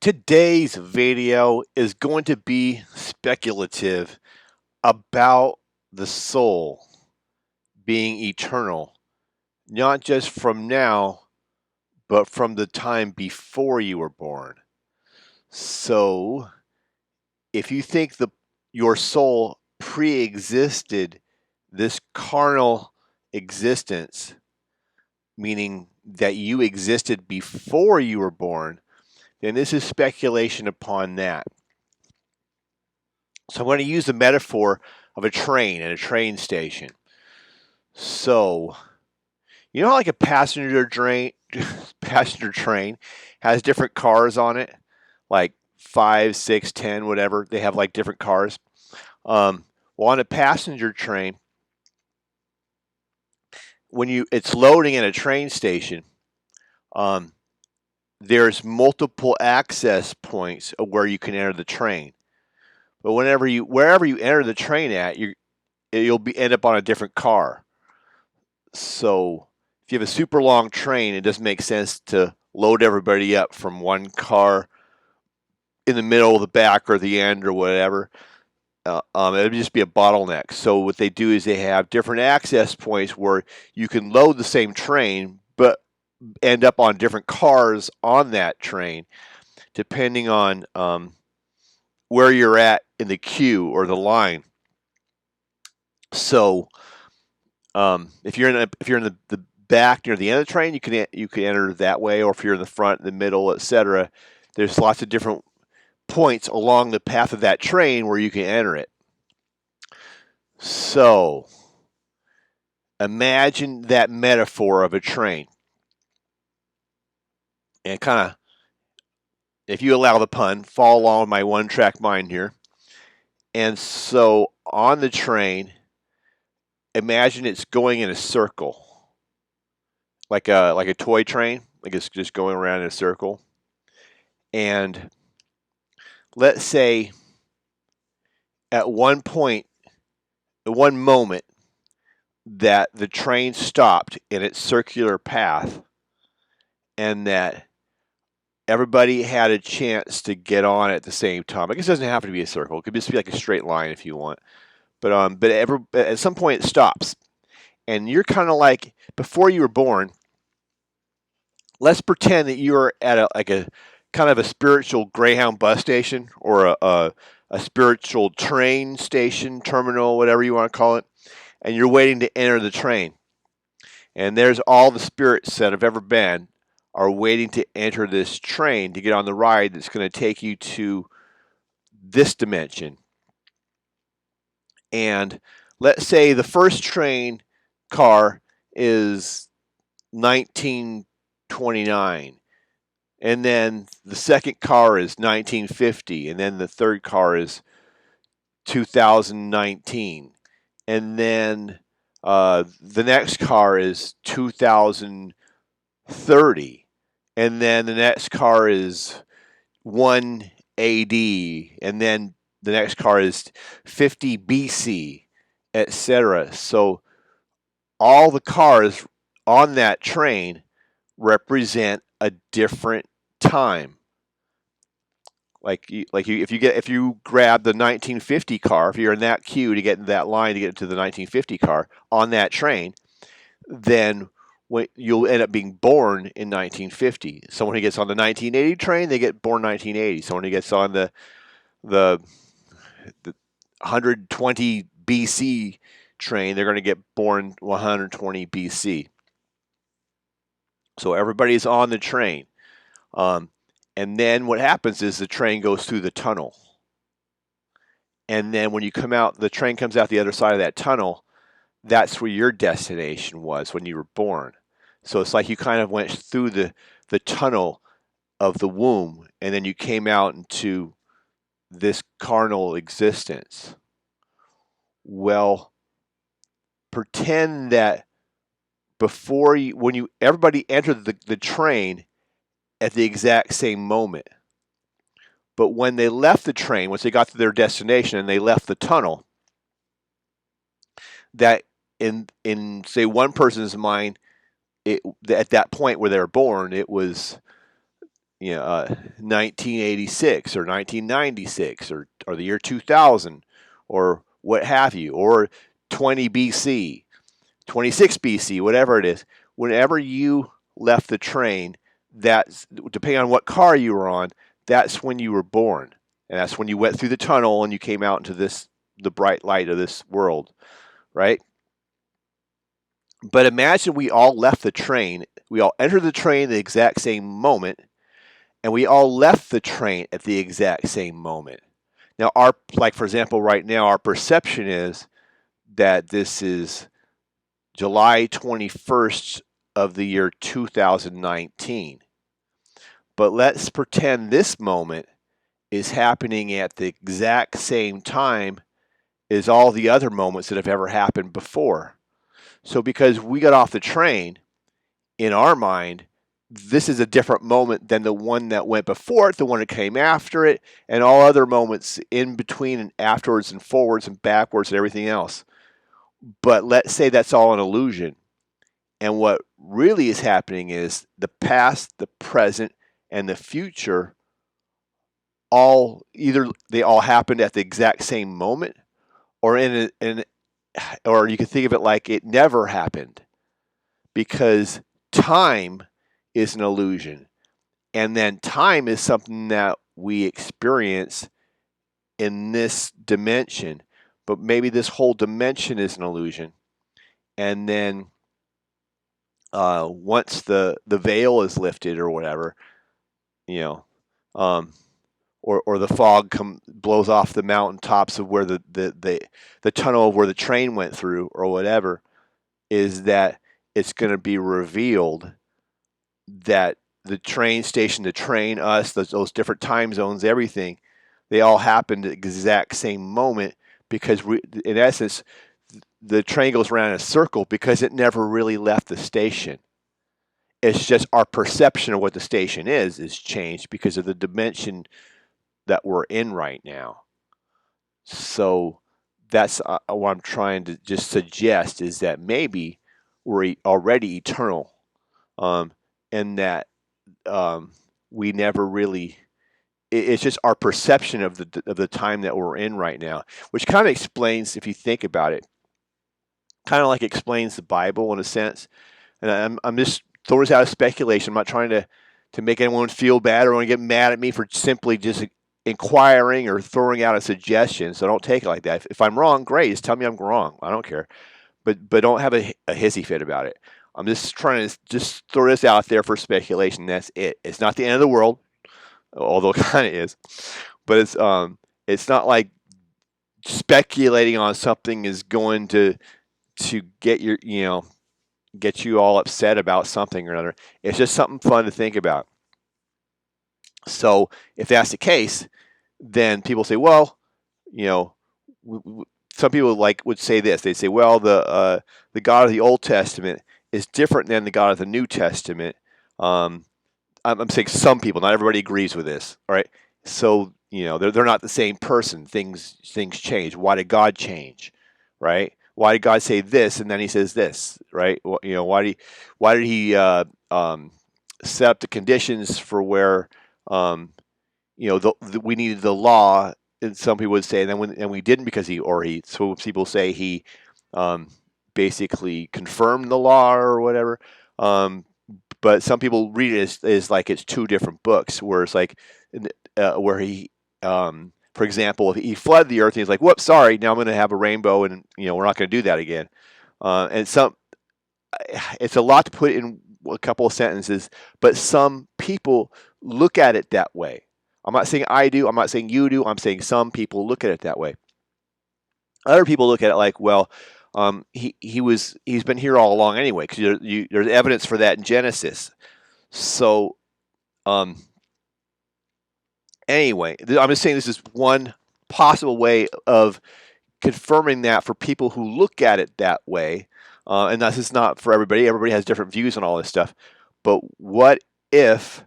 Today's video is going to be speculative about the soul being eternal, not just from now, but from the time before you were born. So, if you think your soul pre-existed this carnal existence, meaning that you existed before you were born, then this is speculation upon that. So I'm going to use the metaphor of a train and a train station. So, you know how like a passenger train has different cars on it, like 5, 6, 10, whatever. They have like different cars. Well, on a passenger train, when it's loading in a train station, there's multiple access points of where you can enter the train. But wherever you enter the train at, you'll end up on a different car. So if you have a super long train, it doesn't make sense to load everybody up from one car in the middle, the back, or the end, or whatever. It would just be a bottleneck. So what they do is they have different access points where you can load the same train, but end up on different cars on that train, depending on where you're at in the queue or the line. So if you're in the back near the end of the train, you can enter that way, or if you're in the front, the middle, etc. There's lots of different points along the path of that train where you can enter it. So imagine that metaphor of a train, and kind of, if you allow the pun, follow along with my one-track mind here. And so on the train, imagine it's going in a circle, like a toy train, like it's just going around in a circle. And let's say at one moment, that the train stopped in its circular path, and that everybody had a chance to get on at the same time. I guess it doesn't have to be a circle; it could just be like a straight line if you want. But at some point it stops, and you're kind of like before you were born. Let's pretend that you're at a kind of a spiritual Greyhound bus station, or a spiritual train station, terminal, whatever you want to call it, and you're waiting to enter the train. And there's all the spirits that have ever been are waiting to enter this train to get on the ride that's going to take you to this dimension. And let's say the first train car is 1929, and then the second car is 1950, and then the third car is 2019, and then the next car is 2030, and then the next car is 1 AD, and then the next car is 50 BC, etc. So all the cars on that train represent a different time. If you grab the 1950 car, if you're in that queue to get in that line to get into the 1950 car on that train, then you'll end up being born in 1950. Someone who gets on the 1980 train, they get born 1980. Someone who gets on the 120 BC train, they're going to get born 120 BC. So everybody's on the train. And then what happens is the train goes through the tunnel. And then when you come out, the train comes out the other side of that tunnel. That's where your destination was when you were born. So it's like you kind of went through the tunnel of the womb, and then you came out into this carnal existence. Well, pretend that everybody entered the train at the exact same moment. But when they left the train, once they got to their destination and they left the tunnel, that in say one person's mind, at that point where they were born, it was 1986 or 1996 or the year 2000 or what have you, or 20 BC, 26 BC, whatever it is. Whenever you left the train, that's depending on what car you were on, that's when you were born. And that's when you went through the tunnel and you came out into the bright light of this world, right? But imagine we all left the train, we all entered the train at the exact same moment, and we all left the train at the exact same moment. Now, like for example, right now, our perception is that this is July 21st of the year 2019. But let's pretend this moment is happening at the exact same time as all the other moments that have ever happened before. So because we got off the train, in our mind, this is a different moment than the one that went before it, the one that came after it, and all other moments in between and afterwards and forwards and backwards and everything else. But let's say that's all an illusion. And what really is happening is the past, the present, and the future either they all happened at the exact same moment, or or you can think of it like it never happened, because time is an illusion, and then time is something that we experience in this dimension, but maybe this whole dimension is an illusion, and then once the veil is lifted or whatever, you know, um, or the fog blows off the mountaintops of where the tunnel of where the train went through or whatever, is that it's going to be revealed that the train station, the train, us, those different time zones, everything, they all happened at the exact same moment, because in essence, the train goes around in a circle because it never really left the station. It's just our perception of what the station is changed because of the dimension that we're in right now. So that's what I'm trying to just suggest, is that maybe we're already eternal, and that we never really. It's just our perception of the time that we're in right now, which kind of explains, if you think about it, kind of like explains the Bible in a sense. And I'm just throwing this out of speculation. I'm not trying to make anyone feel bad or want to get mad at me for simply just inquiring or throwing out a suggestion. So don't take it like that. If I'm wrong, great. Just tell me I'm wrong. I don't care. But don't have a hissy fit about it. I'm just trying to just throw this out there for speculation. That's it. It's not the end of the world, although it kind of is. But it's not like speculating on something is going to get get you all upset about something or another. It's just something fun to think about. So if that's the case, then people say, well, some people would say this. They say, well, the God of the Old Testament is different than the God of the New Testament. I'm saying some people, not everybody agrees with this. All right, so they're not the same person. Things change. Why did God change? Right? Why did God say this and then He says this? Right? Why did He set up the conditions for where we needed the law? And some people would say, and we didn't because So people say He basically confirmed the law or whatever. But some people read it as like it's two different books, where it's like where He. For example, if He flooded the earth and He's like, whoops, sorry, now I'm going to have a rainbow, and we're not going to do that again. And it's a lot to put in a couple of sentences, but some people look at it that way. I'm not saying I do. I'm not saying you do. I'm saying some people look at it that way. Other people look at it like, well, he's been here all along anyway, because there's evidence for that in Genesis. So, anyway, I'm just saying this is one possible way of confirming that for people who look at it that way. And this is not for everybody. Everybody has different views on all this stuff. But what if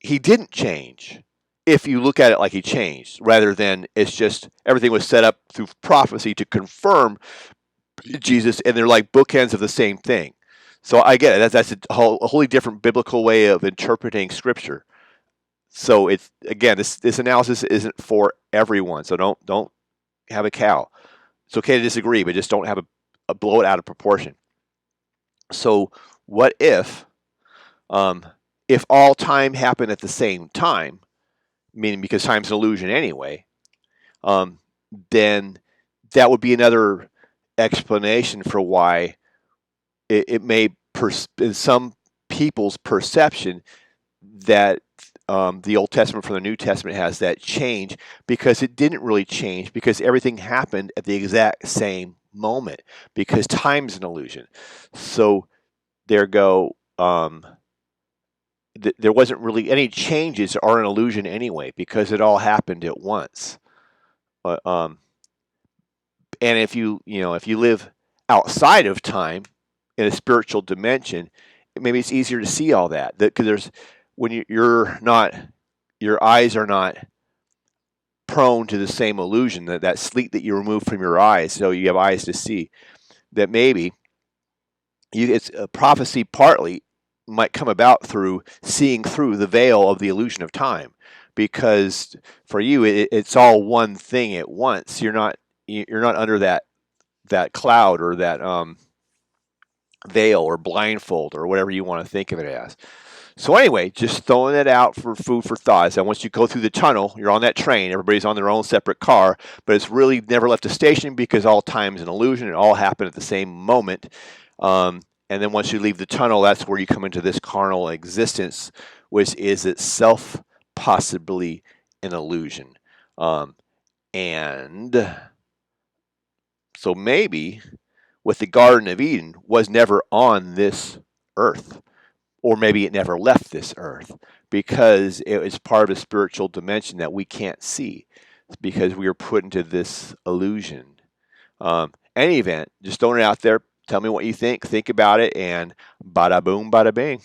He didn't change? If you look at it like He changed, rather than it's just everything was set up through prophecy to confirm Jesus, and they're like bookends of the same thing. So I get it. That's a wholly different biblical way of interpreting Scripture. So it's again, this analysis isn't for everyone. So don't have a cow. It's okay to disagree, but just don't have a blow it out of proportion. So what um, if all time happened at the same time, meaning because time's an illusion anyway, um, then that would be another explanation for why it may, in some people's perception, that the Old Testament from the New Testament has that change, because it didn't really change, because everything happened at the exact same moment, because time's an illusion. So there go. There wasn't really any changes are an illusion anyway, because it all happened at once. But, and if you live outside of time in a spiritual dimension, maybe it's easier to see all that. Because there's when you're not, your eyes are not prone to the same illusion, that sleep that you remove from your eyes, so you have eyes to see. That maybe it's a prophecy partly might come about through seeing through the veil of the illusion of time, because for you it's all one thing at once. You're not under that cloud, or that veil, or blindfold, or whatever you want to think of it as. So anyway, just throwing it out for food for thought. And once you go through the tunnel, you're on that train. Everybody's on their own separate car, but it's really never left a station, because all time is an illusion. It all happened at the same moment. And then once you leave the tunnel, that's where you come into this carnal existence, which is itself possibly an illusion. And so maybe with the Garden of Eden was never on this earth, or maybe it never left this earth, because it was part of a spiritual dimension that we can't see, because we were put into this illusion. Any event, just throwing it out there. Tell me what you think. Think about it, and bada boom, bada bing.